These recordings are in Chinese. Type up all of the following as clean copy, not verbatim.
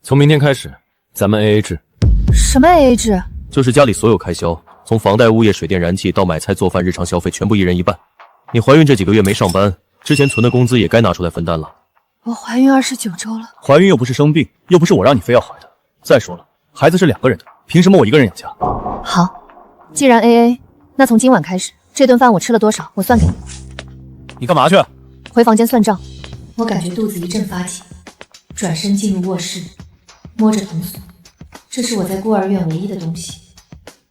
从明天开始，咱们 AA 制。什么 AA 制？就是家里所有开销，从房贷、物业、水电、燃气到买菜、做饭、日常消费，全部一人一半。你怀孕这几个月没上班，之前存的工资也该拿出来分担了。我怀孕29周了，怀孕又不是生病，又不是我让你非要怀的。再说了，孩子是2个人的，凭什么我一个人养家？好，既然 AA， 那从今晚开始，这顿饭我吃了多少，我算给你。你干嘛去？回房间算账。我感觉肚子一阵发紧，转身进入卧室，摸着铜锁，这是我在孤儿院唯一的东西，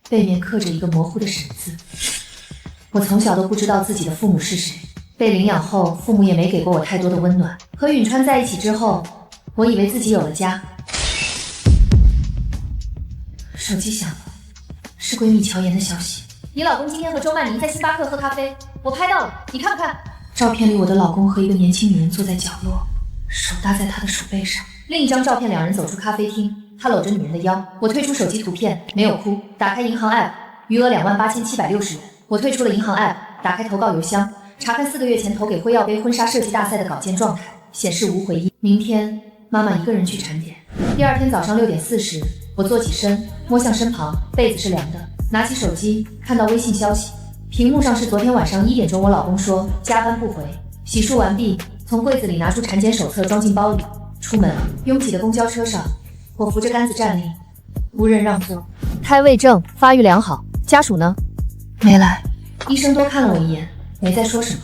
背面刻着一个模糊的审字。我从小都不知道自己的父母是谁，被领养后，父母也没给过我太多的温暖。和允川在一起之后，我以为自己有了家。手机响了，是闺蜜乔妍的消息。你老公今天和周曼宁在星巴克喝咖啡，我拍到了，你看不看？照片里我的老公和一个年轻女人坐在角落，手搭在他的手背上。另一张照片，2人走出咖啡厅，他搂着女人的腰。我退出手机图片，没有哭。打开银行 app， 余额28760元。我退出了银行 app， 打开投稿邮箱，查看4个月前投给辉耀杯婚纱设计大赛的稿件状态，显示无回应。明天妈妈一个人去产检。第二天早上6点40，我坐起身，摸向身旁，被子是凉的。拿起手机，看到微信消息，屏幕上是昨天晚上1点钟，我老公说加班不回。洗漱完毕，从柜子里拿出产检手册装进包里，出门。拥挤的公交车上，我扶着杆子站立，无人让座。胎位正，发育良好。家属呢？没来。医生多看了我一眼，没再说什么。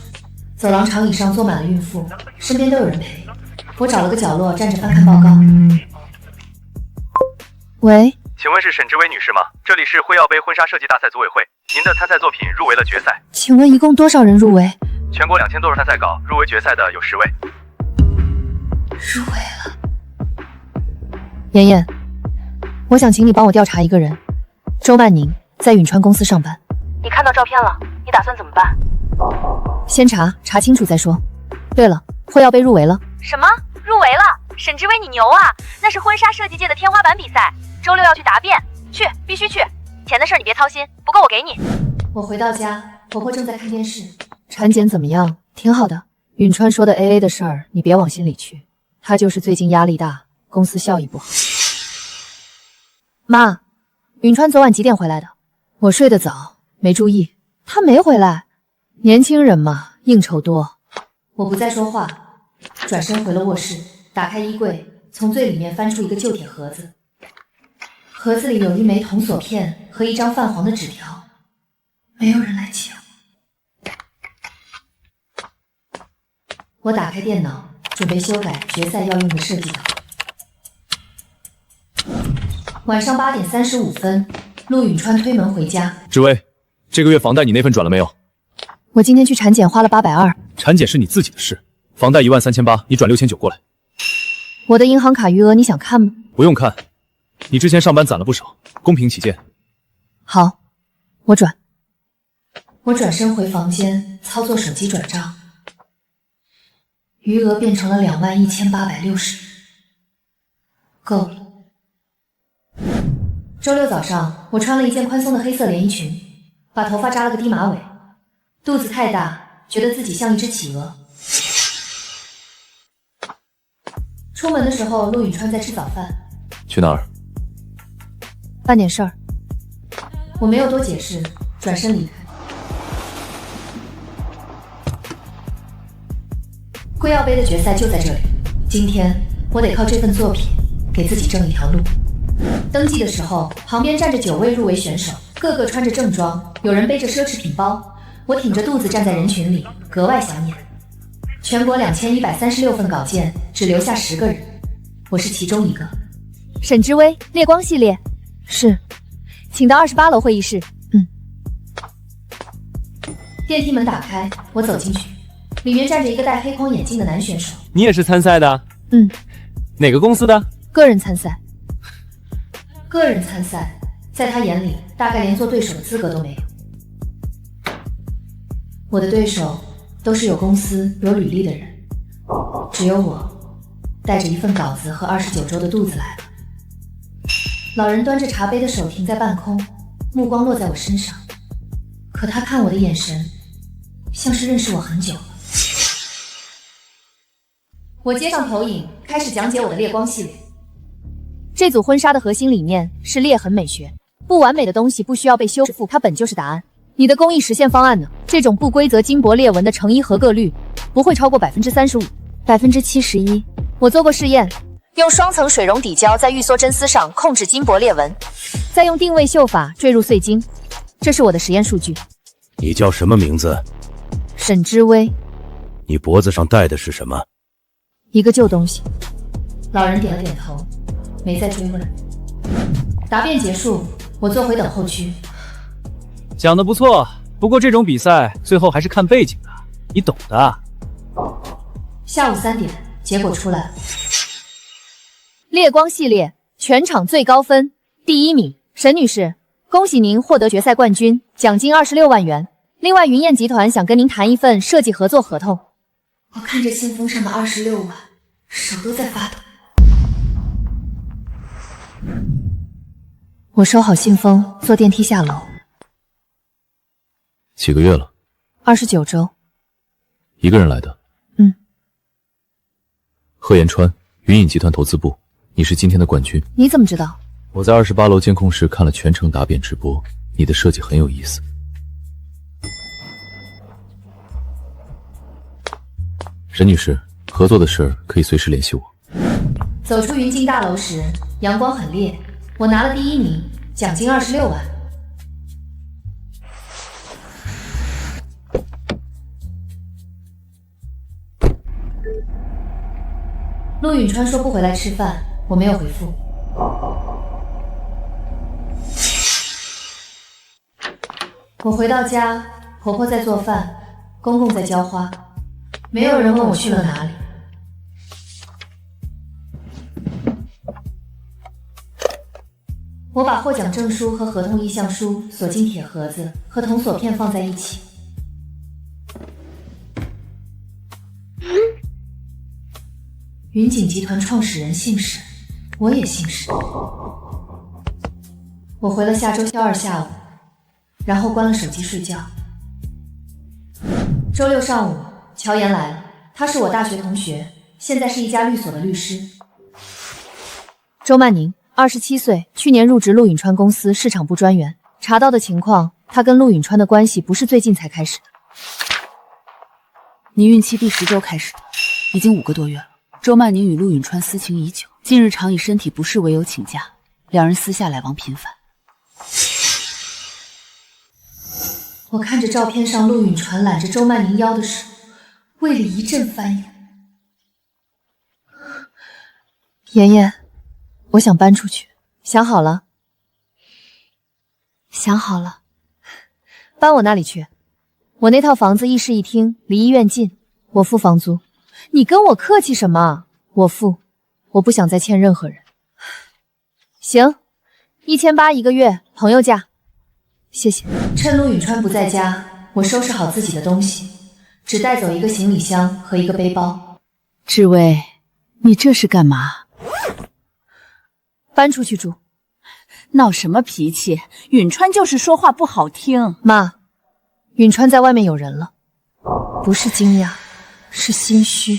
走廊长椅上坐满了孕妇，身边都有人陪。我找了个角落站着翻看报告。喂，请问是沈之薇女士吗？这里是辉耀杯婚纱设计大赛组委会，您的参赛作品入围了决赛。请问一共多少人入围？全国2000多人参赛稿，入围决赛的有10位。入围了。妍妍，我想请你帮我调查一个人，周曼宁，在允川公司上班。你看到照片了，你打算怎么办？先查清楚再说。对了，辉耀杯入围了。什么？入围了？沈之薇你牛啊！那是婚纱设计界的天花板比赛，周6要去答辩，去，必须去。钱的事你别操心，不够我给你。我回到家，婆婆正在看电视。产检怎么样？挺好的。允川说的 AA 的事儿，你别往心里去。他就是最近压力大，公司效益不好。妈，允川昨晚几点回来的？我睡得早，没注意。他没回来。年轻人嘛，应酬多。我不再说话，转身回了卧室，打开衣柜，从最里面翻出一个旧铁盒子。盒子里有一枚铜锁片和一张泛黄的纸条，没有人来抢。我打开电脑，准备修改决赛要用的设计稿。晚上8点35分，陆允川推门回家。志威，这个月房贷你那份转了没有？我今天去产检花了820。产检是你自己的事，房贷13800，你转6900过来。我的银行卡余额你想看吗？不用看，你之前上班攒了不少，公平起见。好，我转。我转身回房间，操作手机转账，余额变成了21860，够了。周6早上，我穿了一件宽松的黑色连衣裙，把头发扎了个低马尾，肚子太大，觉得自己像一只企鹅。出门的时候，陆允川在吃早饭。去哪儿？办点事儿。我没有多解释，转身离开。辉耀杯的决赛就在这里，今天我得靠这份作品给自己挣一条路。登记的时候，旁边站着9位入围选手，个个穿着正装，有人背着奢侈品包。我挺着肚子站在人群里，格外显眼。全国2136份稿件，只留下10个人，我是其中一个。沈之薇，猎光系列。是，请到28楼会议室。电梯门打开，我走进去，里面站着一个戴黑框眼镜的男选手。你也是参赛的？哪个公司的？个人参赛。个人参赛，在他眼里，大概连做对手的资格都没有。我的对手都是有公司、有履历的人，只有我带着一份稿子和29周的肚子来了。老人端着茶杯的手停在半空，目光落在我身上，可他看我的眼神像是认识我很久了。我接上投影，开始讲解我的猎光系列。这组婚纱的核心理念是裂痕美学，不完美的东西不需要被修复，它本就是答案。你的工艺实现方案呢？这种不规则金箔裂纹的成衣合格率不会超过35%、71%。我做过试验，用双层水溶底胶在预缩真丝上控制金箔裂纹，再用定位绣法坠入碎金。这是我的实验数据。你叫什么名字？沈之薇。你脖子上戴的是什么？一个旧东西。老人点了点头，没再追问。答辩结束，我坐回等候区。讲得不错，不过这种比赛最后还是看背景的，你懂的。下午3点，结果出来了。烈光系列全场最高分，第1名沈女士，恭喜您获得决赛冠军，奖金26万元。另外，云燕集团想跟您谈一份设计合作合同。我看着信封上的26万，手都在发抖。我收好信封，坐电梯下楼。几个月了？29周。一个人来的？嗯。贺延川，云影集团投资部，你是今天的冠军。你怎么知道？我在28楼监控室看了全程答辩直播，你的设计很有意思。沈女士，合作的事儿可以随时联系我。走出云镜大楼时，阳光很烈，我拿了第1名，奖金26万。陆允川说不回来吃饭，我没有回复。我回到家，婆婆在做饭，公公在浇花，没有人问我去了哪里。我把获奖证书和合同意向书锁进铁盒子，和铜锁片放在一起。云锦集团创始人姓沈，我也姓沈。我回了下周2下午，然后关了手机睡觉。周6上午，乔岩来了，他是我大学同学，现在是一家律所的律师。周曼宁，27岁，去年入职陆允川公司市场部专员。查到的情况，他跟陆允川的关系不是最近才开始的。你孕期第10周开始的，已经5个多月了。周曼宁与陆允川私情已久，近日常以身体不适为由请假，两人私下来往频繁。我看着照片上陆允川揽着周曼宁腰的手，胃里一阵翻涌。妍妍，我想搬出去，想好了？想好了。搬我那里去？我那套房子1室1厅，离医院近，我付房租。你跟我客气什么？我付，我不想再欠任何人。行，1800一个月，朋友价。谢谢。趁陆允川不在家，我收拾好自己的东西，只带走一个行李箱和一个背包。志薇，你这是干嘛？搬出去住。闹什么脾气？允川就是说话不好听。妈，允川在外面有人了，不是惊讶，是心虚。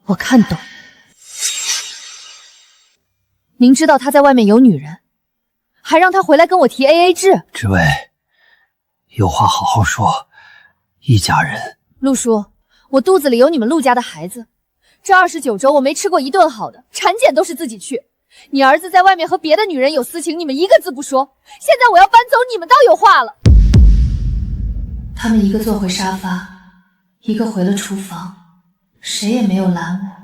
我看懂。您知道他在外面有女人，还让他回来跟我提 AA 制。志薇，有话好好说，一家人。陆叔，我肚子里有你们陆家的孩子，这29周我没吃过一顿好的，产检都是自己去。你儿子在外面和别的女人有私情，你们一个字不说。现在我要搬走，你们倒有话了。他们一个坐回沙发，一个回了厨房，谁也没有拦我。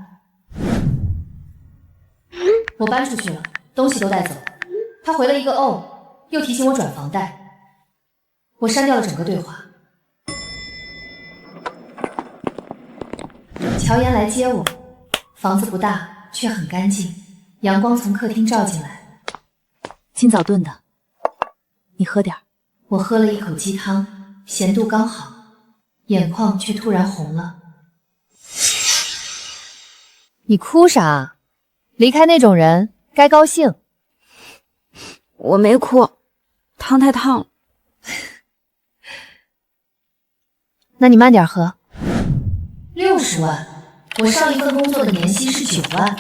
我搬出去了，东西都带走了。他回了一个哦，又提醒我转房贷。我删掉了整个对话。乔岩来接我，房子不大，却很干净，阳光从客厅照进来。今早炖的，你喝点。我喝了一口鸡汤，咸度刚好，眼眶却突然红了。你哭啥？离开那种人该高兴。我没哭，汤太烫了。那你慢点喝。60万，我上一份工作的年薪是9万。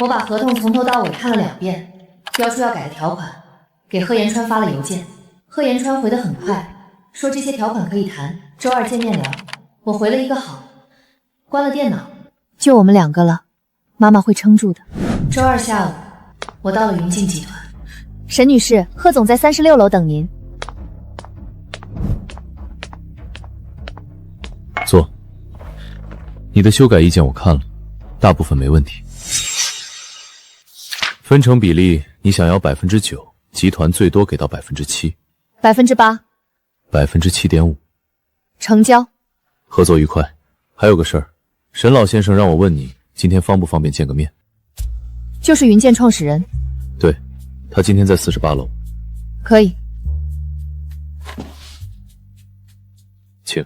我把合同从头到尾看了2遍，标出要改的条款，给贺延川发了邮件。贺延川回得很快，说这些条款可以谈，周2见面聊。我回了一个好，关了电脑。就我们2个了，妈妈会撑住的。周2下午，我到了云静集团。沈女士，贺总在36楼等您。坐。你的修改意见我看了，大部分没问题。分成比例，你想要9%，集团最多给到7%。8%。7.5%。成交。合作愉快。还有个事儿，沈老先生让我问你，今天方不方便见个面？就是云剑创始人。对，他今天在48楼。可以。请。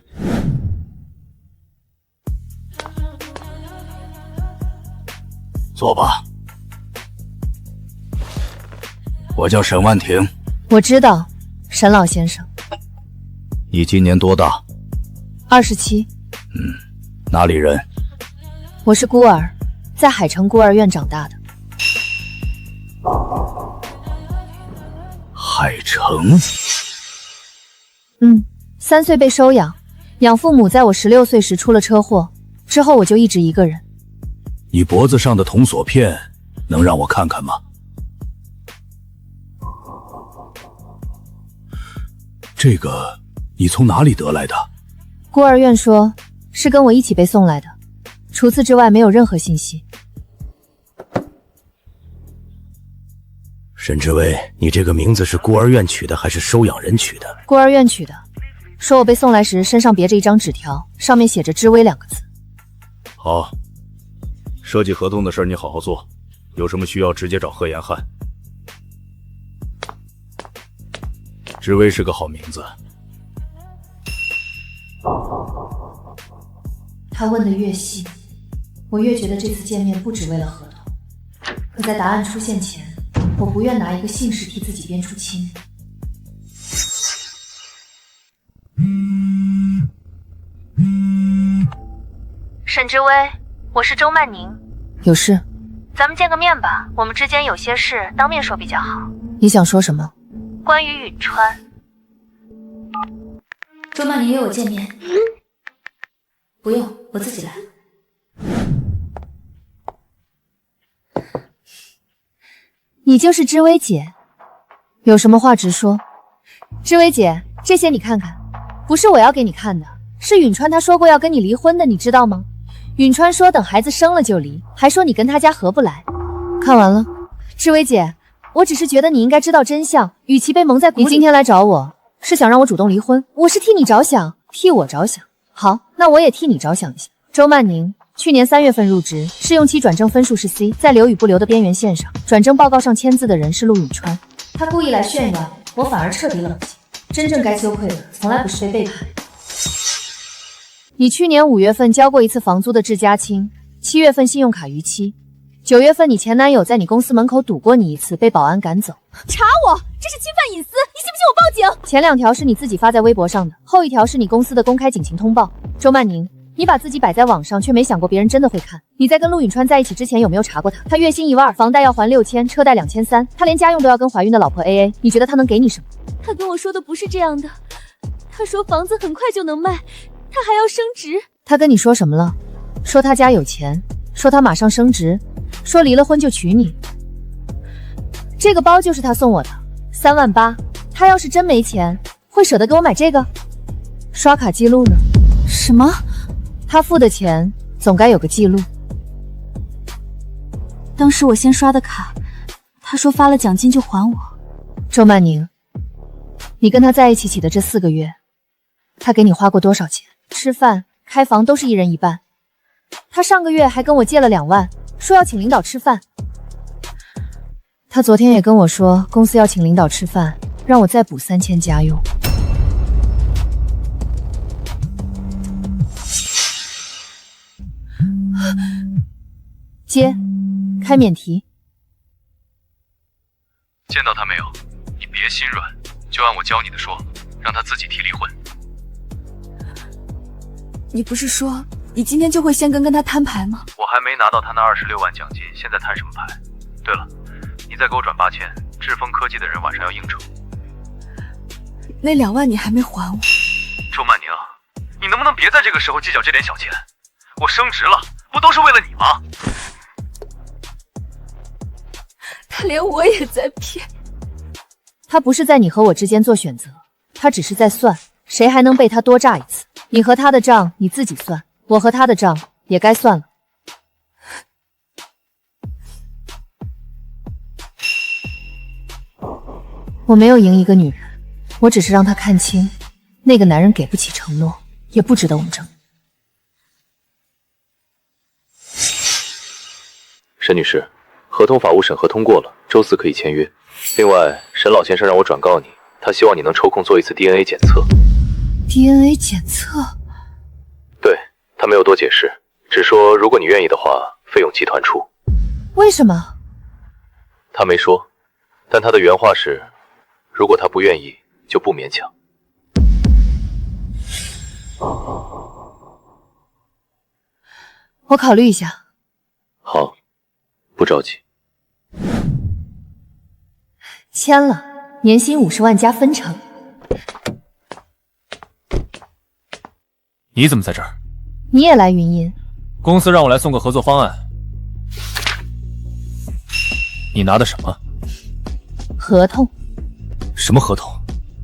坐吧。我叫沈万婷。我知道，沈老先生。你今年多大？27。哪里人？我是孤儿，在海城孤儿院长大的。海城？3岁被收养，养父母在我16岁时出了车祸，之后我就一直一个人。你脖子上的铜锁片能让我看看吗？这个你从哪里得来的？孤儿院说是跟我一起被送来的，除此之外没有任何信息。沈志威，你这个名字是孤儿院取的还是收养人取的？孤儿院取的，说我被送来时身上别着一张纸条，上面写着志威2个字。好，设计合同的事你好好做，有什么需要直接找贺延汉。志威是个好名字。他问的越细，我越觉得这次见面不只为了合同。可在答案出现前，我不愿拿一个姓氏替自己编出亲。沈志威，我是周曼宁。有事？咱们见个面吧，我们之间有些事当面说比较好。你想说什么？关于允川。周曼宁约我见面。不用，我自己来。你就是知薇姐，有什么话直说。知薇姐，这些你看看，不是我要给你看的，是允川他说过要跟你离婚的，你知道吗？允川说等孩子生了就离，还说你跟他家合不来。看完了。知薇姐，我只是觉得你应该知道真相，与其被蒙在鼓里。你今天来找我，是想让我主动离婚？我是替你着想，替我着想。好，那我也替你着想一下。周曼宁，去年3月份入职，试用期转正分数是 C， 在留与不留的边缘线上。转正报告上签字的人是陆允川。他故意来炫耀，我反而彻底冷静。真正该羞愧的，从来不是被背叛。你去年5月份交过一次房租的致家清，7月份信用卡逾期，9月份你前男友在你公司门口堵过你一次，被保安赶走。查我，这是侵犯隐私，你信不信我报警？前2条是你自己发在微博上的，后1条是你公司的公开警情通报。周曼宁，你把自己摆在网上，却没想过别人真的会看。你在跟陆允川在一起之前有没有查过他？他月薪1万2，房贷要还6000，车贷2300，他连家用都要跟怀孕的老婆 AA， 你觉得他能给你什么？他跟我说的不是这样的，他说房子很快就能卖，他还要升职。他跟你说什么了？说他家有钱，说他马上升职，说离了婚就娶你。这个包就是他送我的，3万8，他要是真没钱，会舍得给我买这个？刷卡记录呢？什么？他付的钱总该有个记录。当时我先刷的卡，他说发了奖金就还我。周曼宁，你跟他在一起的这4个月，他给你花过多少钱？吃饭、开房都是1人1半。他上个月还跟我借了2万，说要请领导吃饭。他昨天也跟我说，公司要请领导吃饭，让我再补3000家用。接，开免提。见到他没有？你别心软，就按我教你的说，让他自己提离婚。你不是说你今天就会先跟他摊牌吗？我还没拿到他那26万奖金，现在摊什么牌？对了，你再给我转8000，智峰科技的人晚上要应酬。那2万你还没还我。周曼宁，你能不能别在这个时候计较这点小钱？我升职了，不都是为了你吗？他连我也在骗。他不是在你和我之间做选择，他只是在算谁还能被他多炸一次。你和他的账你自己算，我和他的账也该算了。我没有赢一个女人，我只是让她看清，那个男人给不起承诺，也不值得我们争。沈女士，合同法务审核通过了，周4可以签约。另外，沈老先生让我转告你，他希望你能抽空做一次 DNA 检测。DNA 检测？对，他没有多解释，只说如果你愿意的话，费用集团出。为什么？他没说，但他的原话是，如果他不愿意，就不勉强。我考虑一下。好，不着急。签了，年薪50万加分成。你怎么在这儿？你也来云音？公司让我来送个合作方案。你拿的什么？合同。什么合同？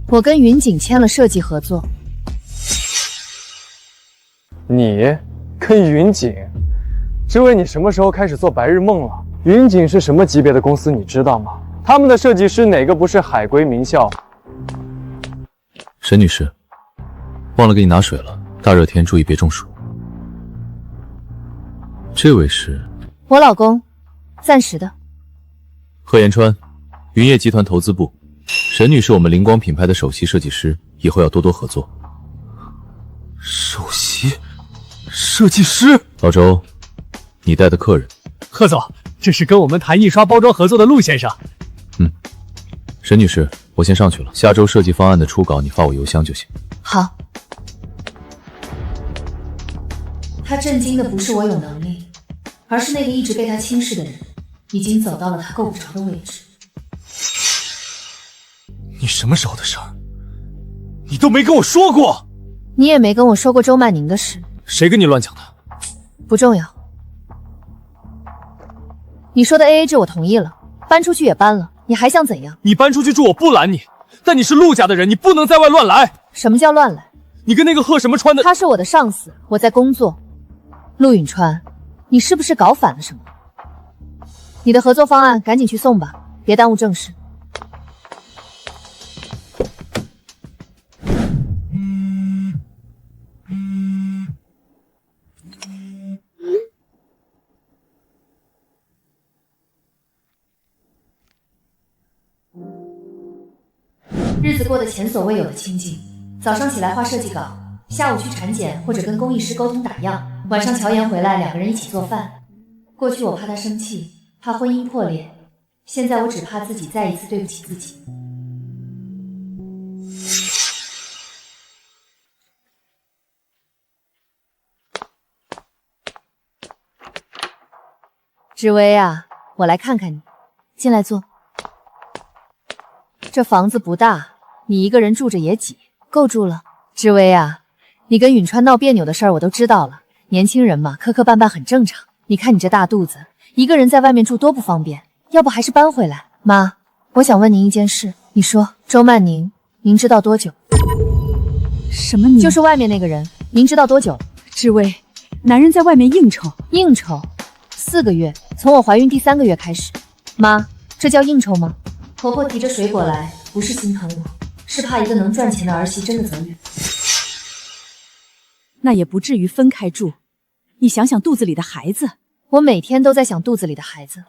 我跟云锦签了设计合作。你跟云锦？知薇，你什么时候开始做白日梦了？云锦是什么级别的公司，你知道吗？他们的设计师哪个不是海归名校？沈女士，忘了给你拿水了，大热天注意别中暑。这位是？我老公，暂时的。贺延川，云业集团投资部。沈女士，我们灵光品牌的首席设计师，以后要多多合作。首席设计师？老周，你带的客人。贺总，这是跟我们谈印刷包装合作的陆先生。沈女士，我先上去了，下周设计方案的初稿你发我邮箱就行。好。他震惊的不是我有能力，而是那个一直被他轻视的人，已经走到了他够不着的位置。你什么时候的事儿？你都没跟我说过。你也没跟我说过周曼宁的事。谁跟你乱讲的？不重要。你说的 AA 制我同意了，搬出去也搬了，你还想怎样？你搬出去住我不拦你，但你是陆家的人，你不能在外乱来。什么叫乱来？你跟那个贺什么川的……他是我的上司，我在工作。陆允川，你是不是搞反了什么？你的合作方案赶紧去送吧，别耽误正事。日子过得前所未有的清静，早上起来画设计稿，下午去产检或者跟工艺师沟通打样，晚上乔岩回来2个人一起做饭。过去我怕他生气，怕婚姻破裂，现在我只怕自己再一次对不起自己。芷薇啊，我来看看你，进来坐。这房子不大，你一个人住着也挤，够住了。芷薇啊，你跟允川闹别扭的事儿我都知道了，年轻人嘛，磕磕绊绊很正常。你看你这大肚子，一个人在外面住多不方便，要不还是搬回来。妈，我想问您一件事，你说周曼宁，您知道多久？什么宁？就是外面那个人，您知道多久？芷薇，男人在外面应酬，应酬4个月，从我怀孕第3个月开始。妈，这叫应酬吗？婆婆提着水果来，不是心疼我，是怕一个能赚钱的儿媳真的走远。那也不至于分开住。你想想肚子里的孩子。我每天都在想肚子里的孩子，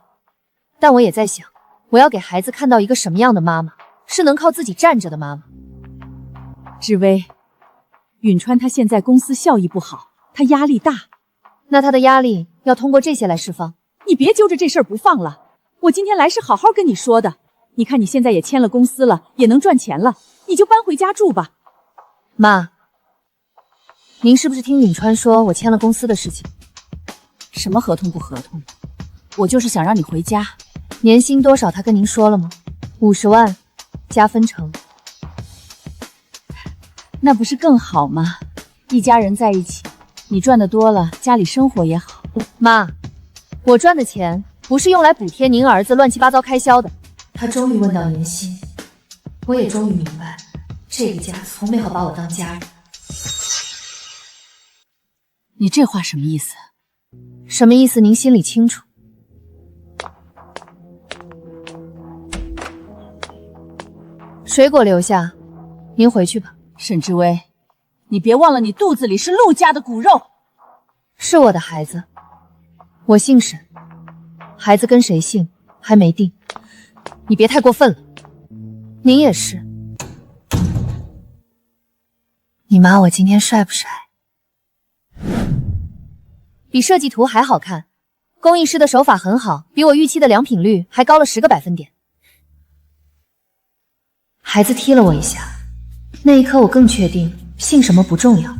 但我也在想，我要给孩子看到一个什么样的妈妈，是能靠自己站着的妈妈。芷薇，允川他现在公司效益不好，他压力大。那他的压力要通过这些来释放。你别揪着这事儿不放了。我今天来是好好跟你说的。你看你现在也签了公司了，也能赚钱了，你就搬回家住吧。妈，您是不是听允川说我签了公司的事情？什么合同不合同？我就是想让你回家。年薪多少他跟您说了吗？50万，加分成。那不是更好吗？一家人在一起，你赚的多了，家里生活也好。妈，我赚的钱不是用来补贴您儿子乱七八糟开销的。他终于问到年薪，我也终于明白，这个家从没好把我当家人。你这话什么意思？什么意思？您心里清楚。水果留下，您回去吧。沈志威，你别忘了，你肚子里是陆家的骨肉，是我的孩子，我姓沈，孩子跟谁姓还没定，你别太过分了。您也是。你妈我今天帅不帅？比设计图还好看，工艺师的手法很好，比我预期的良品率还高了10个百分点。孩子踢了我一下，那一刻我更确定姓什么不重要，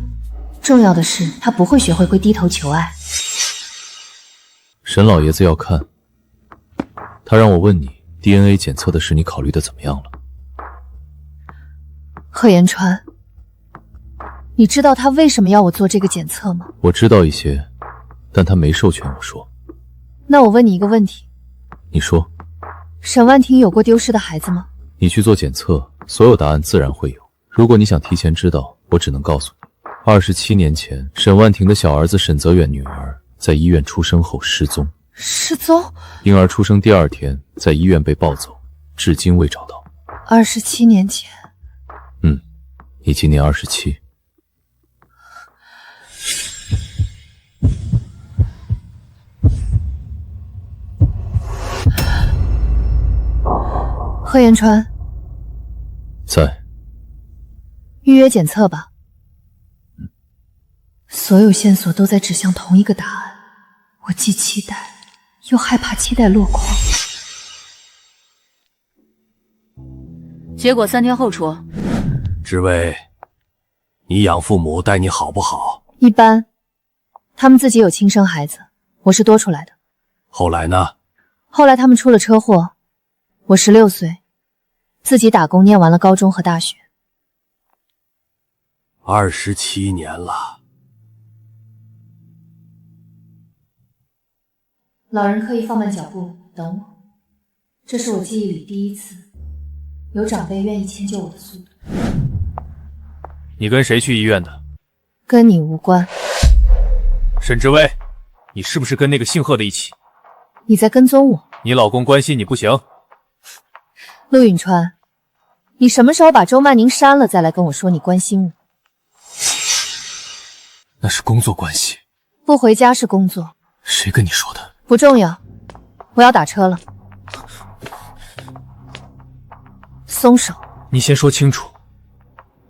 重要的是他不会学会低头求爱。沈老爷子要看，他让我问你 DNA 检测的事，你考虑的怎么样了？贺延川，你知道他为什么要我做这个检测吗？我知道一些，但他没授权我说。那我问你一个问题，你说。沈万婷有过丢失的孩子吗？你去做检测，所有答案自然会有。如果你想提前知道，我只能告诉你，27年前，沈万婷的小儿子沈泽远女儿在医院出生后失踪。失踪？婴儿出生第2天，在医院被抱走，至今未找到。27年前。你今年27。贺延川，在。预约检测吧。所有线索都在指向同一个答案，我既期待又害怕期待落空。结果3天后出。志威，你养父母待你好不好？一般，他们自己有亲生孩子，我是多出来的。后来呢？后来他们出了车祸，我16岁，自己打工念完了高中和大学。27年了。老人刻意放慢脚步，等我。这是我记忆里第一次有长辈愿意迁就我的速度。你跟谁去医院的？跟你无关。沈志威，你是不是跟那个姓贺的一起？你在跟踪我？你老公关心你不行？陆允川，你什么时候把周曼宁删了，再来跟我说你关心我？那是工作关系。不回家是工作。谁跟你说的？不重要，我要打车了。松手！你先说清楚，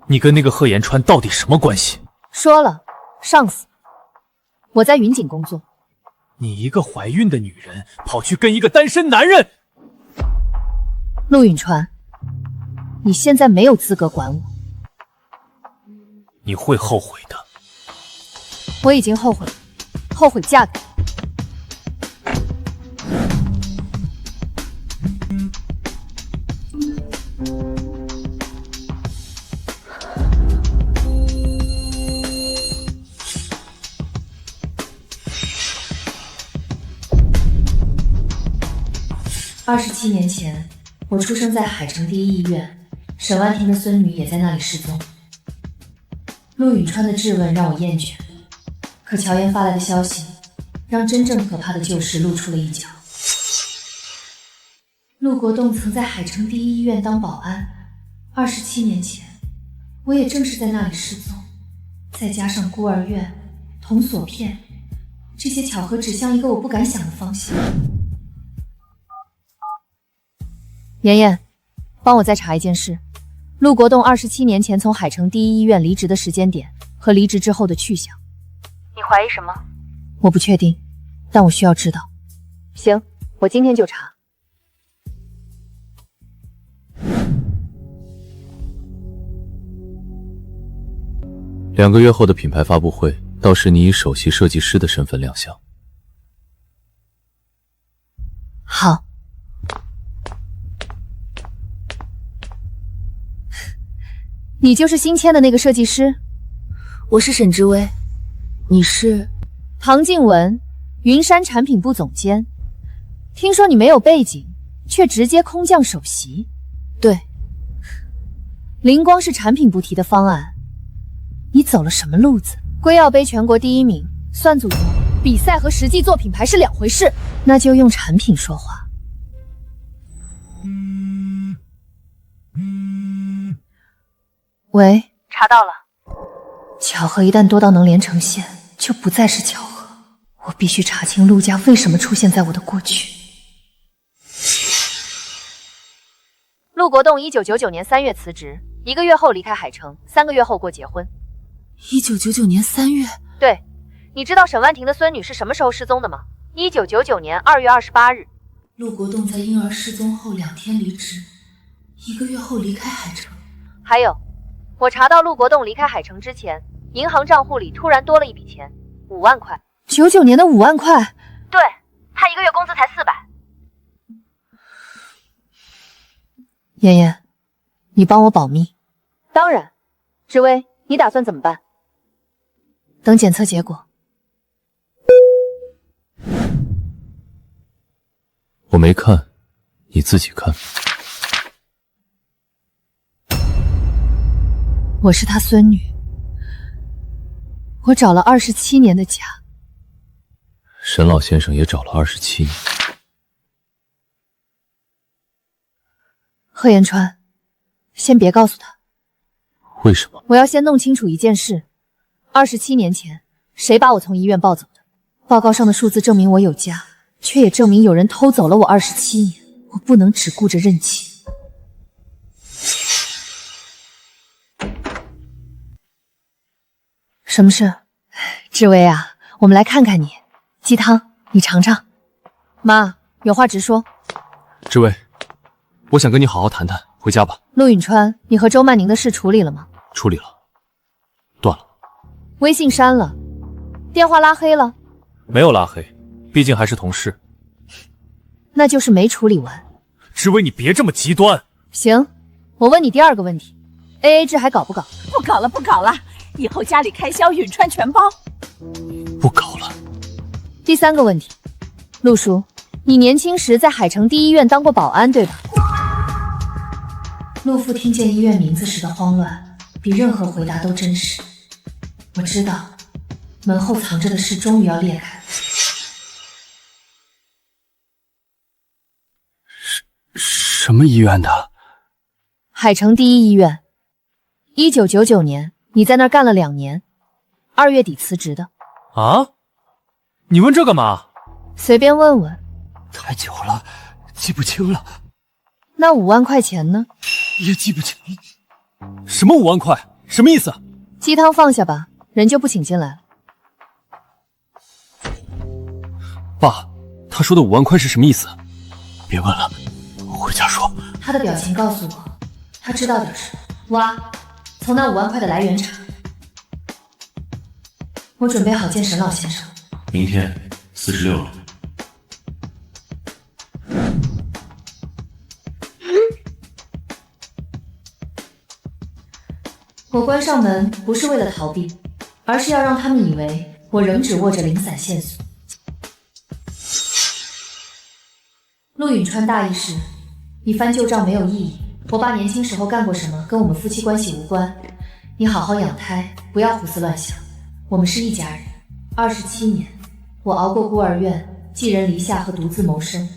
你跟那个贺延川到底什么关系？说了，上司。我在云锦工作。你一个怀孕的女人，跑去跟一个单身男人。陆允川，你现在没有资格管我。你会后悔的。我已经后悔了，后悔嫁给你。27年前，我出生在海城第一医院，沈万婷的孙女也在那里失踪。陆允川的质问让我厌倦，可乔岩发来的消息让真正可怕的旧事露出了一角。陆国栋曾在海城第一医院当保安，27年前，我也正是在那里失踪。再加上孤儿院、童锁片，这些巧合指向一个我不敢想的方向。妍妍，帮我再查一件事：陆国栋27年前从海城第一医院离职的时间点和离职之后的去向。你怀疑什么？我不确定，但我需要知道。行，我今天就查。2个月后的品牌发布会，到时你以首席设计师的身份亮相。好。你就是新签的那个设计师？我是沈之薇，你是？唐静雯，云山产品部总监。听说你没有背景，却直接空降首席。对，灵光是产品部提的方案，你走了什么路子？圭耀杯全国第1名，算祖宗。比赛和实际做品牌是2回事，那就用产品说话。喂，查到了。巧合一旦多到能连成线，就不再是巧合。我必须查清陆家为什么出现在我的过去。陆国栋1999年3月辞职，1个月后离开海城，3个月后过结婚。1999年3月？对，你知道沈万婷的孙女是什么时候失踪的吗？1999年2月28日。陆国栋在婴儿失踪后2天离职，1个月后离开海城。还有，我查到陆国栋离开海城之前，银行账户里突然多了一笔钱，5万块。99年的5万块？对，他1个月工资才400。妍妍，你帮我保密。当然。志威，你打算怎么办？等检测结果。我没看，你自己看。我是他孙女，我找了27年的家。沈老先生也找了27年。贺延川，先别告诉他。为什么？我要先弄清楚一件事：27年前，谁把我从医院抱走的？报告上的数字证明我有家，却也证明有人偷走了我27年。我不能只顾着认亲。什么事？志威啊，我们来看看你。鸡汤，你尝尝。妈，有话直说。志威，我想跟你好好谈谈，回家吧。陆允川，你和周曼宁的事处理了吗？处理了，断了。微信删了，电话拉黑了？没有拉黑，毕竟还是同事。那就是没处理完。志威，你别这么极端。行，我问你第2个问题 ，AA 制还搞不搞？不搞了，不搞了，以后家里开销允川全包。不搞了。第3个问题，陆叔，你年轻时在海城第一医院当过保安，对吧？陆父听见医院名字时的慌乱，比任何回答都真实。我知道，门后藏着的事终于要裂开了。什么医院的？海城第一医院。1999年，你在那儿干了2年，2月底辞职的。啊？你问这干嘛？随便问问。太久了，记不清了。那5万块钱呢？也记不清。什么5万块？什么意思？鸡汤放下吧，人就不请进来了。爸，他说的5万块是什么意思？别问了，回家说。他的表情告诉我，他知道点什么。挖，从那5万块的来源查。我准备好见沈老先生。明天46了。我关上门不是为了逃避，而是要让他们以为我仍只握着零散线索。陆允川大意是，你翻旧账没有意义。我爸年轻时候干过什么跟我们夫妻关系无关。你好好养胎，不要胡思乱想。我们是一家人。27年，我熬过孤儿院、寄人篱下和独自谋生，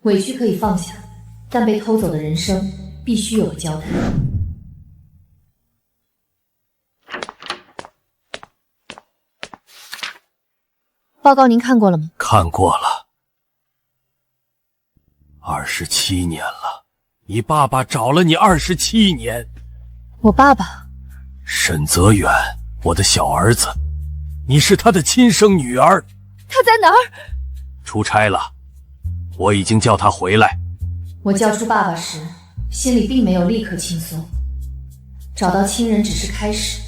委屈可以放下，但被偷走的人生必须有个交代。报告您看过了吗？看过了。27年了，你爸爸找了你27年。我爸爸？沈泽远，我的小儿子，你是他的亲生女儿。他在哪儿？出差了，我已经叫他回来。我叫出爸爸时，心里并没有立刻轻松。找到亲人只是开始，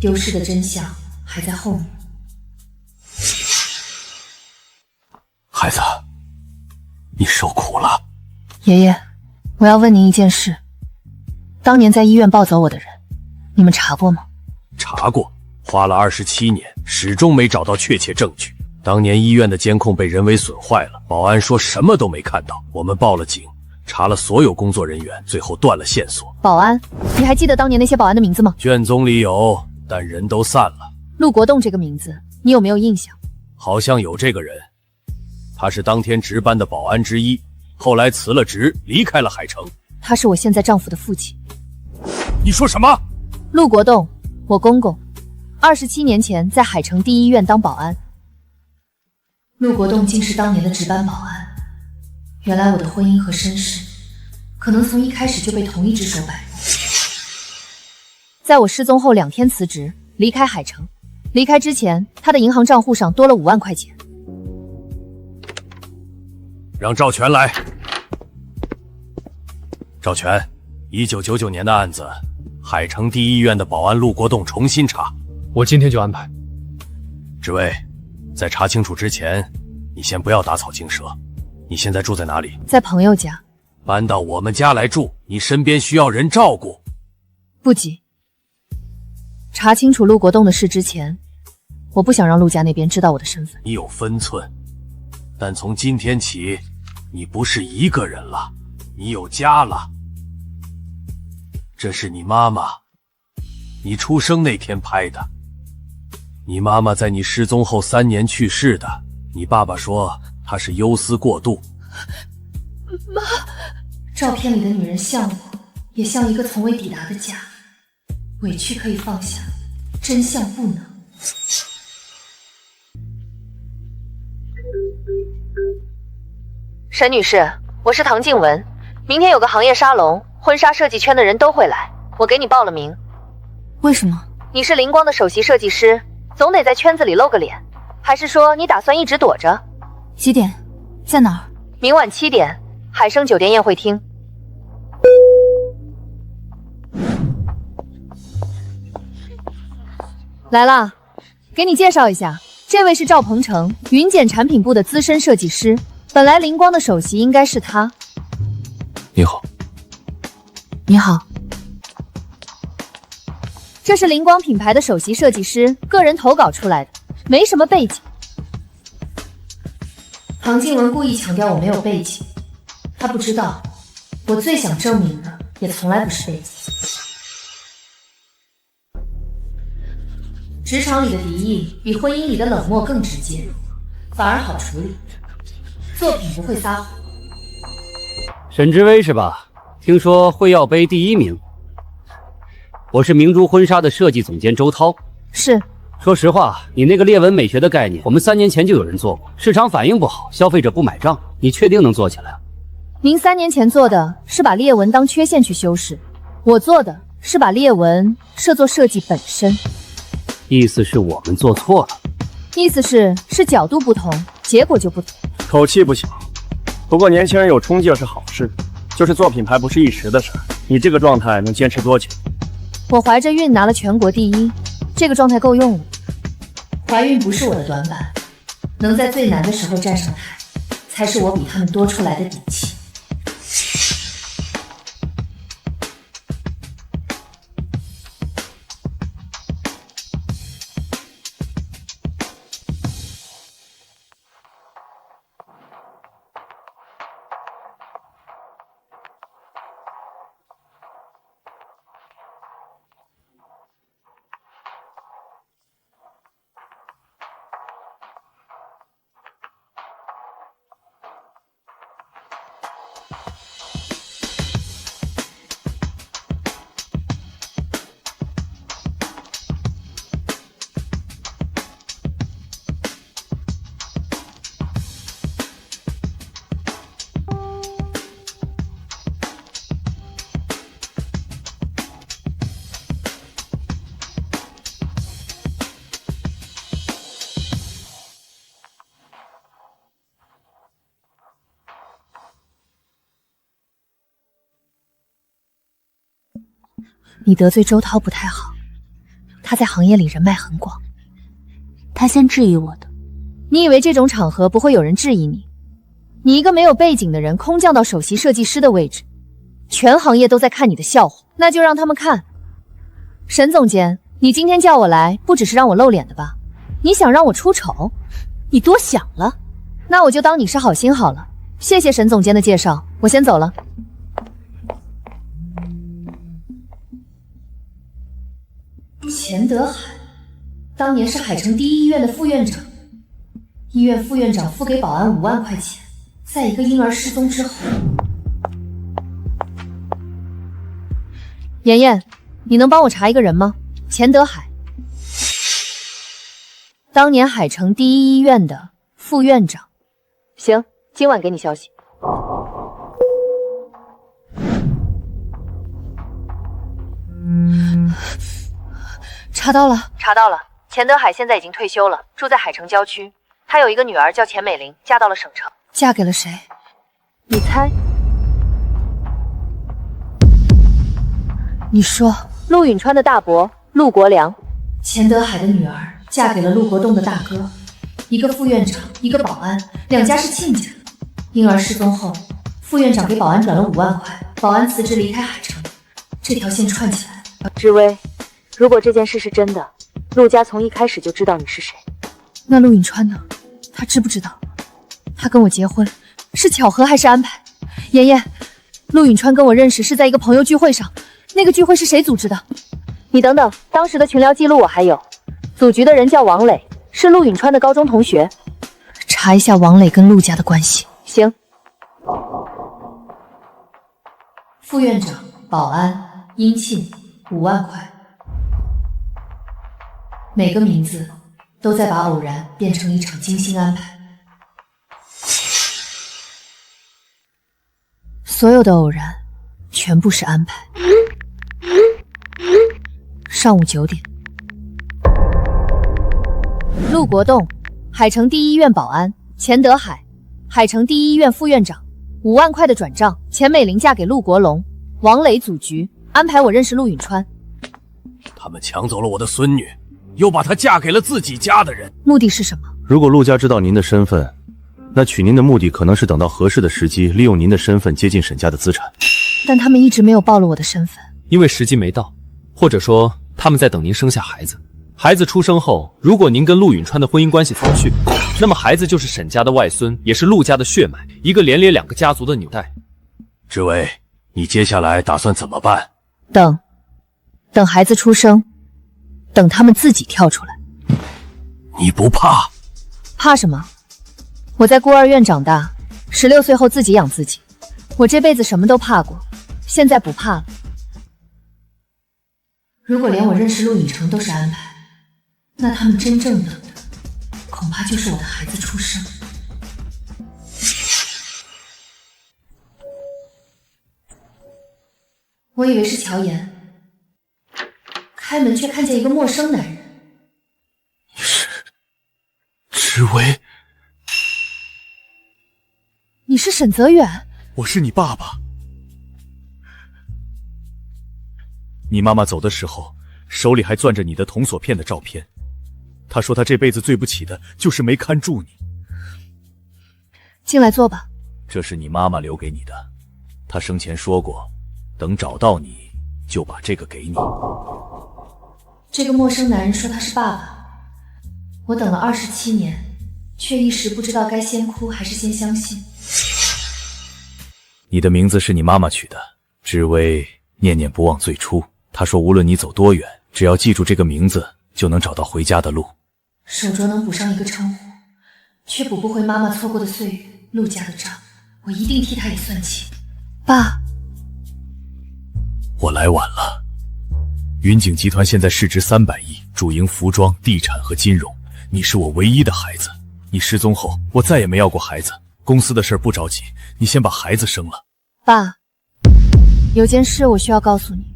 丢失的真相还在后面。孩子，你受苦了。爷爷，我要问您一件事。当年在医院抱走我的人，你们查过吗？查过，花了27年，始终没找到确切证据。当年医院的监控被人为损坏了，保安说什么都没看到。我们报了警，查了所有工作人员，最后断了线索。保安？你还记得当年那些保安的名字吗？卷宗里有，但人都散了。陆国栋这个名字，你有没有印象？好像有这个人，他是当天值班的保安之一，后来辞了职，离开了海城。他是我现在丈夫的父亲。你说什么？陆国栋，我公公，27年前在海城第一医院当保安。陆国栋竟是当年的值班保安。原来我的婚姻和身世，可能从一开始就被同一只手摆布。在我失踪后2天辞职，离开海城。离开之前，他的银行账户上多了5万块钱。让赵全来。赵全，1999年的案子，海城第一医院的保安陆国栋重新查。我今天就安排。职位，在查清楚之前，你先不要打草惊蛇。你现在住在哪里？在朋友家。搬到我们家来住，你身边需要人照顾。不急。查清楚陆国栋的事之前，我不想让陆家那边知道我的身份。你有分寸，但从今天起，你不是一个人了，你有家了。这是你妈妈，你出生那天拍的。你妈妈在你失踪后3年去世的，你爸爸说她是忧思过度。妈，照片里的女人像我，也像一个从未抵达的家。委屈可以放下，真相不能。沈女士，我是唐静文，明天有个行业沙龙，婚纱设计圈的人都会来，我给你报了名。为什么？你是灵光的首席设计师，总得在圈子里露个脸，还是说你打算一直躲着？几点？在哪儿？明晚7点，海生酒店宴会厅。来啦，给你介绍一下，这位是赵鹏程，云简产品部的资深设计师。本来灵光的首席应该是他。你好。你好。这是灵光品牌的首席设计师个人投稿出来的，没什么背景。唐静文故意强调我没有背景，他不知道，我最想证明的也从来不是背景。职场里的敌意比婚姻里的冷漠更直接，反而好处理。作品不会撒谎。沈之威是吧？听说会要杯第1名。我是明珠婚纱的设计总监周涛。是。说实话，你那个裂纹美学的概念，我们3年前就有人做过，市场反应不好，消费者不买账。你确定能做起来？您3年前做的是把裂纹当缺陷去修饰，我做的是把裂纹设作设计本身。意思是我们做错了？意思是角度不同，结果就不同。口气不小，不过年轻人有冲劲是好事，就是做品牌不是一时的事儿。你这个状态能坚持多久？我怀着孕拿了全国第1，这个状态够用了。怀孕不是我的短板，能在最难的时候站上台，才是我比他们多出来的底气。你得罪周涛不太好，他在行业里人脉很广。他先质疑我的。你以为这种场合不会有人质疑你？你一个没有背景的人空降到首席设计师的位置，全行业都在看你的笑话，那就让他们看。沈总监，你今天叫我来，不只是让我露脸的吧？你想让我出丑？你多想了。那我就当你是好心好了。谢谢沈总监的介绍，我先走了。钱德海，当年是海城第一医院的副院长，医院副院长付给保安5万块钱，在一个婴儿失踪之后。妍妍，你能帮我查一个人吗？钱德海，当年海城第一医院的副院长。行，今晚给你消息。查到了，钱德海现在已经退休了，住在海城郊区。他有一个女儿叫钱美玲，嫁到了省城。嫁给了谁？你猜？你说，陆允川的大伯陆国良。钱德海的女儿嫁给了陆国栋的大哥，一个副院长，一个保安，两家是亲家。婴儿失踪后，副院长给保安转了5万块，保安辞职离开海城，这条线串起来了。知薇，如果这件事是真的，陆家从一开始就知道你是谁。那陆允川呢？他知不知道？他跟我结婚是巧合还是安排？妍妍，陆允川跟我认识是在一个朋友聚会上，那个聚会是谁组织的？你等等，当时的群聊记录我还有。组局的人叫王磊，是陆允川的高中同学。查一下王磊跟陆家的关系。行。副院长、保安、殷庆5万块，每个名字都在把偶然变成一场精心安排。所有的偶然全部是安排。上午9点，陆国栋，海城第一医院保安；钱德海，海城第一医院副院长。5万块的转账，钱美玲嫁给陆国龙，王磊组局，安排我认识陆允川。他们抢走了我的孙女，又把她嫁给了自己家的人，目的是什么？如果陆家知道您的身份，那娶您的目的可能是等到合适的时机，利用您的身份接近沈家的资产。但他们一直没有暴露我的身份，因为时机没到，或者说他们在等您生下孩子。孩子出生后，如果您跟陆允川的婚姻关系方序，那么孩子就是沈家的外孙，也是陆家的血脉，一个连连2个家族的纽带。志伟，你接下来打算怎么办？等孩子出生，等他们自己跳出来。你不怕？怕什么？我在孤儿院长大，16岁后自己养自己，我这辈子什么都怕过，现在不怕了。如果连我认识陆允成都是安排，那他们真正等的恐怕就是我的孩子出生。我以为是乔岩，开门却看见一个陌生男人。你是志伟？你是沈泽远？我是你爸爸。你妈妈走的时候，手里还攥着你的铜锁片的照片。她说她这辈子最不起的就是没看住你。进来坐吧。这是你妈妈留给你的，她生前说过，等找到你就把这个给你。这个陌生男人说他是爸爸，我等了27年，却一时不知道该先哭还是先相信。你的名字是你妈妈取的，知薇念念不忘最初。她说无论你走多远，只要记住这个名字，就能找到回家的路。手镯能补上一个称呼，却补不回妈妈错过的岁月。陆家的账，我一定替她也算清。爸，我来晚了。云景集团现在市值300亿，主营服装、地产和金融。你是我唯一的孩子。你失踪后，我再也没要过孩子。公司的事不着急，你先把孩子生了。爸，有件事我需要告诉你。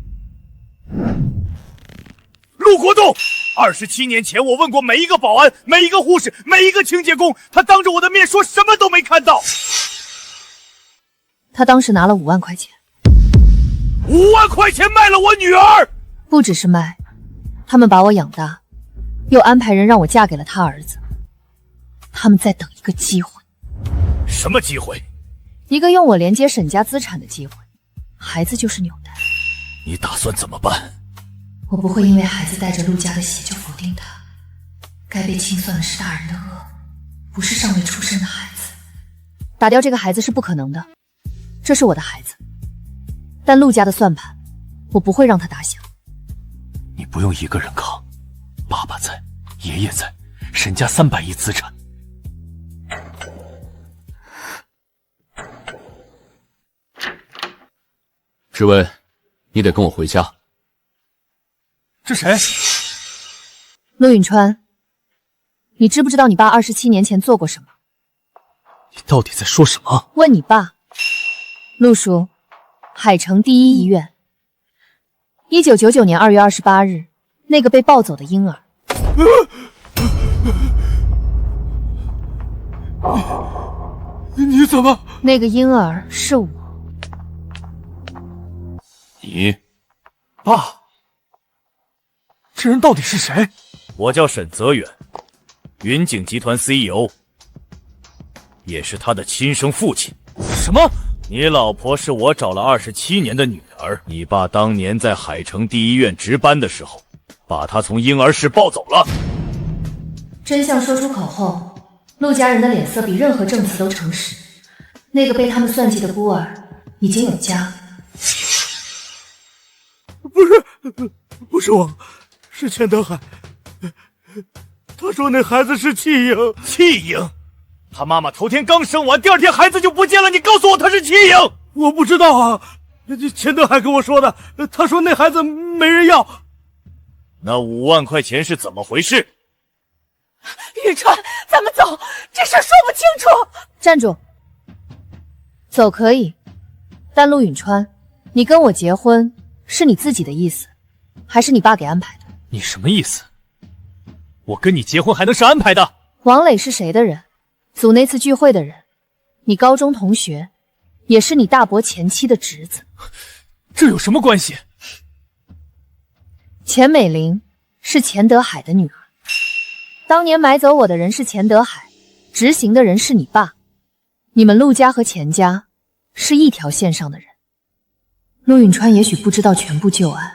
陆国栋，27年前我问过每一个保安、每一个护士、每一个清洁工，他当着我的面说什么都没看到。他当时拿了5万块钱。5万块钱卖了我女儿？不只是卖，他们把我养大，又安排人让我嫁给了他儿子。他们在等一个机会。什么机会？一个用我连接沈家资产的机会。孩子就是纽带。你打算怎么办？我不会因为孩子带着陆家的血就否定他。该被清算的是大人的恶，不是尚未出生的孩子。打掉这个孩子是不可能的，这是我的孩子。但陆家的算盘，我不会让他打响。你不用一个人扛，爸爸在，爷爷在，沈家300亿资产。志威，你得跟我回家。是谁？陆允川，你知不知道你爸27年前做过什么？你到底在说什么？问你爸。陆叔，海城第一医院，1999年2月28日，那个被抱走的婴儿。你怎么？那个婴儿是我。你爸？这人到底是谁？我叫沈泽远，云景集团 CEO， 也是他的亲生父亲。什么？你老婆是我找了27年的女儿，你爸当年在海城第一医院值班的时候，把她从婴儿室抱走了。真相说出口后，陆家人的脸色比任何证词都诚实。那个被他们算计的孤儿已经有家。不是我，是钱德海。他说那孩子是弃婴。弃婴？他妈妈头天刚生完，第2天孩子就不见了。你告诉我他是弃婴？我不知道啊，钱德海跟我说的。他说那孩子没人要。那5万块钱是怎么回事？宇川，咱们走，这事说不清楚。站住！走可以，但陆允川，你跟我结婚是你自己的意思，还是你爸给安排的？你什么意思？我跟你结婚还能是安排的？王磊是谁的人？组那次聚会的人，你高中同学，也是你大伯前妻的侄子。这有什么关系？钱美玲是钱德海的女儿，当年买走我的人是钱德海，执行的人是你爸。你们陆家和钱家是一条线上的人。陆允川也许不知道全部旧案，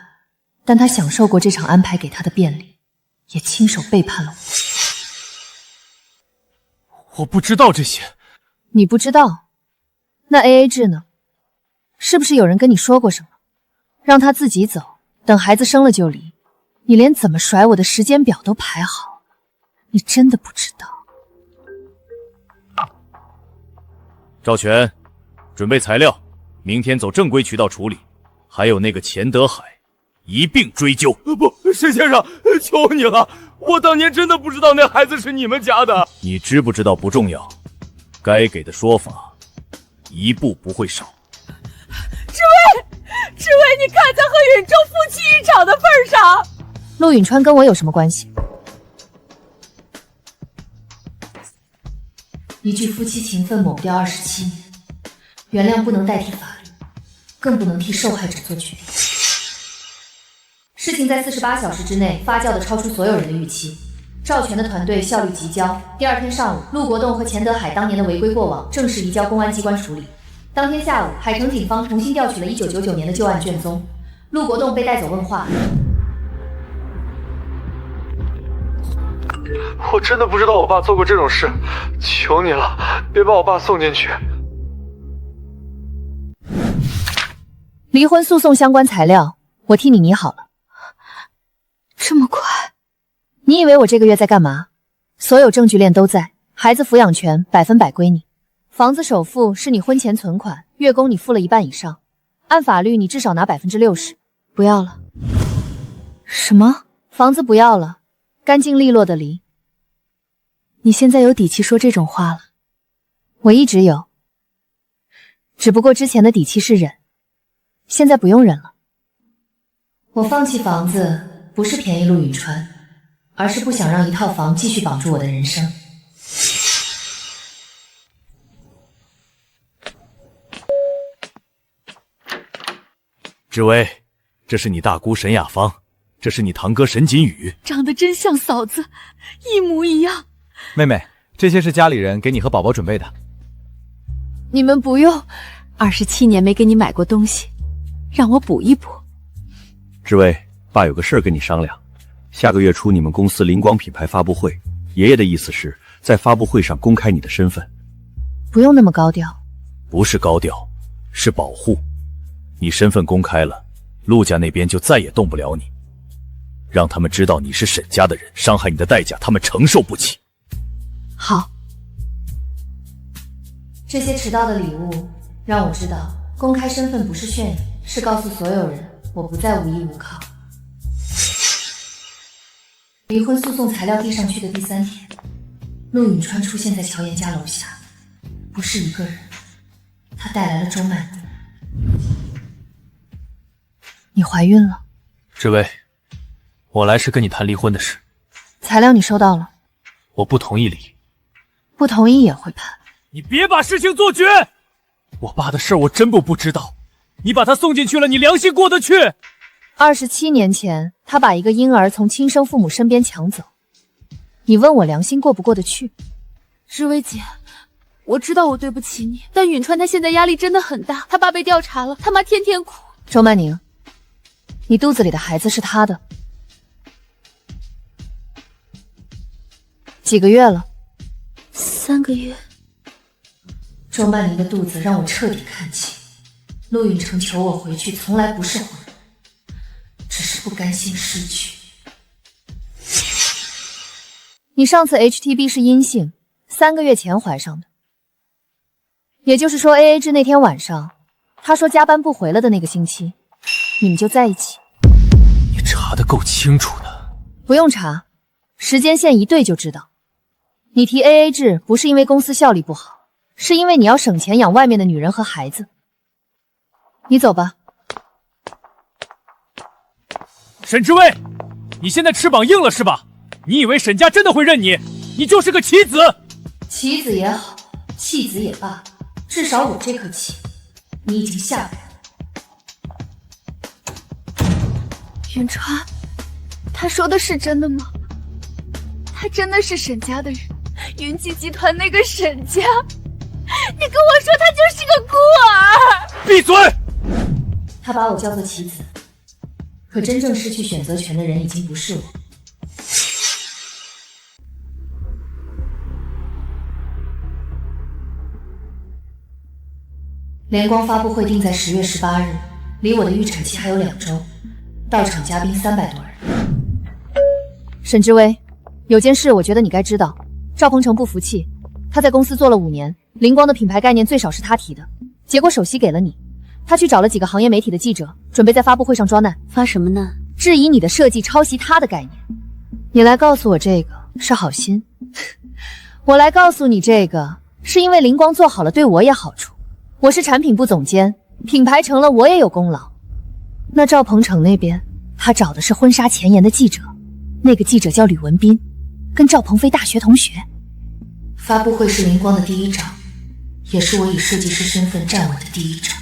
但他享受过这场安排给他的便利，也亲手背叛了我。我不知道这些。你不知道？那 AA 制呢？是不是有人跟你说过什么，让他自己走，等孩子生了就离？你连怎么甩我的时间表都排好了，你真的不知道？赵全，准备材料，明天走正规渠道处理。还有那个钱德海，一并追究。不，沈先生，求你了，我当年真的不知道那孩子是你们家的。你知不知道不重要，该给的说法一步不会少。志伟，你看在和允州夫妻一场的份上，陆允川跟我有什么关系？一句夫妻情分抹不掉27年，原谅不能代替法律，更不能替受害者做决定。事情在48小时之内发酵的超出所有人的预期，赵全的团队效率极高。第2天上午，陆国栋和钱德海当年的违规过往正式移交公安机关处理。当天下午，海城警方重新调取了1999年的旧案卷宗，陆国栋被带走问话。我真的不知道我爸做过这种事，求你了，别把我爸送进去。离婚诉讼相关材料，我替你拟好了。这么快？你以为我这个月在干嘛？所有证据链都在，孩子抚养权100%归你，房子首付是你婚前存款，月供你付了1半以上，按法律你至少拿60%。不要了。什么？房子不要了，干净利落的离。你现在有底气说这种话了？我一直有，只不过之前的底气是忍，现在不用忍了。我放弃房子不是便宜陆允川，而是不想让一套房继续绑住我的人生。志威，这是你大姑沈雅芳，这是你堂哥沈锦宇，长得真像嫂子，一模一样。妹妹，这些是家里人给你和宝宝准备的。你们不用，27年没给你买过东西，让我补一补。志威，爸有个事儿跟你商量，下个月初你们公司灵光品牌发布会，爷爷的意思是在发布会上公开你的身份。不用那么高调。不是高调，是保护。你身份公开了，陆家那边就再也动不了你。让他们知道你是沈家的人，伤害你的代价他们承受不起。好。这些迟到的礼物让我知道，公开身份不是炫耀，是告诉所有人我不再无依无靠。离婚诉讼材料递上去的第3天，陆允川出现在乔岩家楼下，不是一个人，他带来了周曼妮。你怀孕了？志威，我来是跟你谈离婚的事。材料你收到了？我不同意离。不同意也会判。你别把事情做绝！我爸的事我真不知道，你把他送进去了，你良心过得去？27年前，他把一个婴儿从亲生父母身边抢走，你问我良心过不过得去？志薇姐，我知道我对不起你，但允川他现在压力真的很大，他爸被调查了，他妈天天哭。周曼宁，你肚子里的孩子是他的，几个月了？3个月。周曼宁的肚子让我彻底看清，陆允成求我回去从来不是谎言，只是不甘心失去。你上次 HTB 是阴性，3个月前怀上的，也就是说 AA 制那天晚上，他说加班不回了的那个星期，你们就在一起。你查得够清楚的。不用查，时间线一对就知道。你提 AA 制不是因为公司效率不好，是因为你要省钱养外面的女人和孩子。你走吧。沈志威，你现在翅膀硬了是吧？你以为沈家真的会认你？你就是个棋子。棋子也好，弃子也罢，至少我这颗棋你已经下来了。允川，他说的是真的吗？他真的是沈家的人，云集集团那个沈家。你跟我说他就是个孤儿！闭嘴！他把我叫做棋子，可真正失去选择权的人已经不是我。联光发布会定在10月18日，离我的预产期还有2周，到场嘉宾300多人。沈志威，有件事我觉得你该知道，赵鹏程不服气，他在公司做了5年，灵光的品牌概念最少是他提的，结果首席给了你，他去找了几个行业媒体的记者，准备在发布会上抓难。发什么难？质疑你的设计抄袭他的概念。你来告诉我这个是好心，我来告诉你这个是因为灵光做好了对我也好处，我是产品部总监，品牌成了我也有功劳。那赵鹏程那边，他找的是婚纱前沿的记者，那个记者叫吕文斌，跟赵鹏飞大学同学。发布会是灵光的第1仗，也是我以设计师身份站稳的第1仗，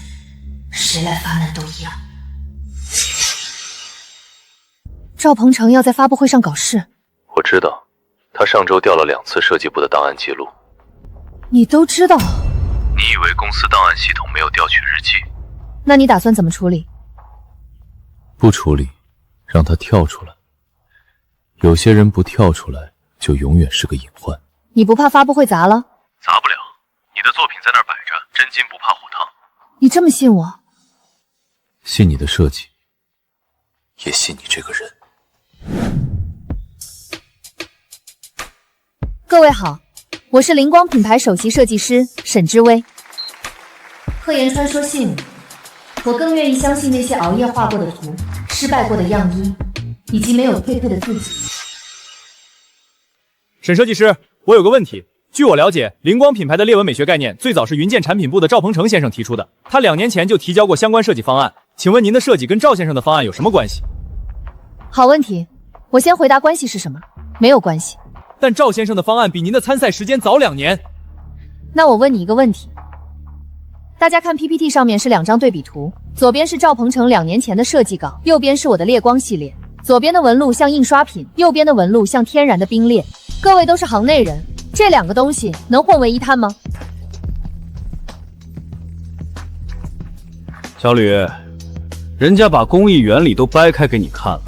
谁来发难都一样。赵鹏程要在发布会上搞事。我知道，他上周调了2次设计部的档案记录。你都知道？你以为公司档案系统没有调取日期？那你打算怎么处理？不处理，让他跳出来。有些人不跳出来，就永远是个隐患。你不怕发布会砸了？砸不了，你的作品在那儿摆着，真金不怕火烫。你这么信我？信你的设计，也信你这个人。各位好，我是灵光品牌首席设计师沈之薇。贺言川说信我更愿意相信那些熬夜画过的图、失败过的样衣，以及没有退的自己。沈设计师，我有个问题。据我了解，灵光品牌的裂纹美学概念最早是云剑产品部的赵鹏程先生提出的，他2年前就提交过相关设计方案。请问您的设计跟赵先生的方案有什么关系？好问题，我先回答关系是什么？没有关系。但赵先生的方案比您的参赛时间早2年。那我问你一个问题，大家看 PPT 上面是2张对比图，左边是赵鹏程2年前的设计稿，右边是我的猎光系列。左边的纹路像印刷品，右边的纹路像天然的冰裂。各位都是行内人，这两个东西能混为一谈吗？小吕，人家把工艺原理都掰开给你看了，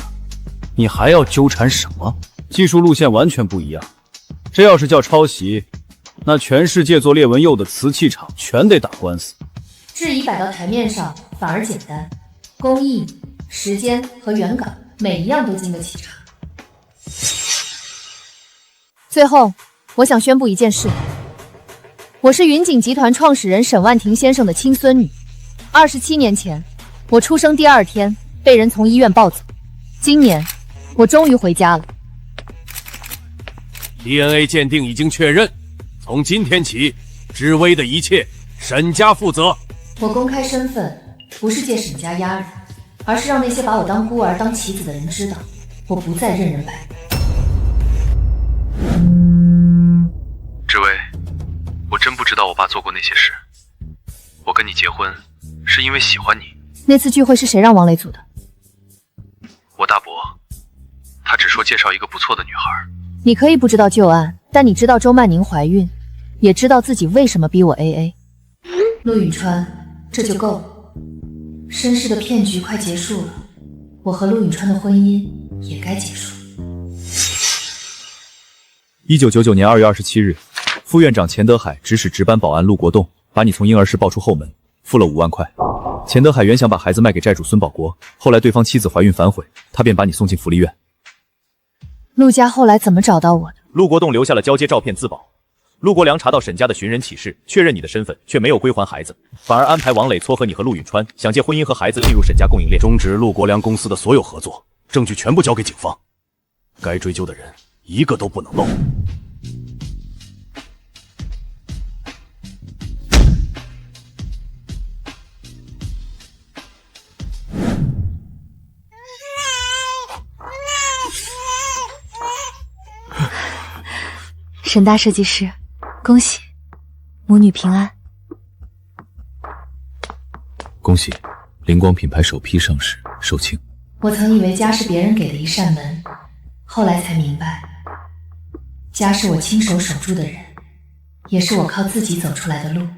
你还要纠缠什么？技术路线完全不一样，这要是叫抄袭，那全世界做裂纹釉的瓷器厂全得打官司。质疑摆到台面上反而简单，工艺、时间和原稿每一样都经得起查。最后，我想宣布一件事，我是云锦集团创始人沈万庭先生的亲孙女。27年前，我出生第2天被人从医院抱走，今年我终于回家了。DNA 鉴定已经确认，从今天起，知微的一切沈家负责。我公开身份不是借沈家压人，而是让那些把我当孤儿当棋子的人知道，我不再任人摆布。知微，我真不知道我爸做过那些事。我跟你结婚是因为喜欢你。那次聚会是谁让王磊组的？我大伯，他只说介绍一个不错的女孩。你可以不知道旧案，但你知道周曼宁怀孕，也知道自己为什么逼我 AA。陆允川，这就够了。绅士的骗局快结束了，我和陆允川的婚姻也该结束。1999年2月27日，副院长钱德海指使值班保安陆国栋把你从婴儿室抱出后门，付了5万块。钱德海原想把孩子卖给债主孙保国，后来对方妻子怀孕反悔，他便把你送进福利院。陆家后来怎么找到我的？陆国栋留下了交接照片自保。陆国良查到沈家的寻人启事，确认你的身份，却没有归还孩子，反而安排王磊撮合你和陆允川，想借婚姻和孩子进入沈家供应链，终止陆国良公司的所有合作，证据全部交给警方，该追究的人一个都不能漏。沈大设计师，恭喜，母女平安。恭喜，灵光品牌首批上市，售罄。我曾以为家是别人给的一扇门，后来才明白，家是我亲手守住的人，也是我靠自己走出来的路。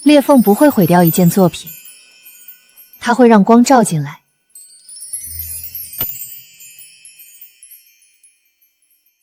裂缝不会毁掉一件作品，它会让光照进来，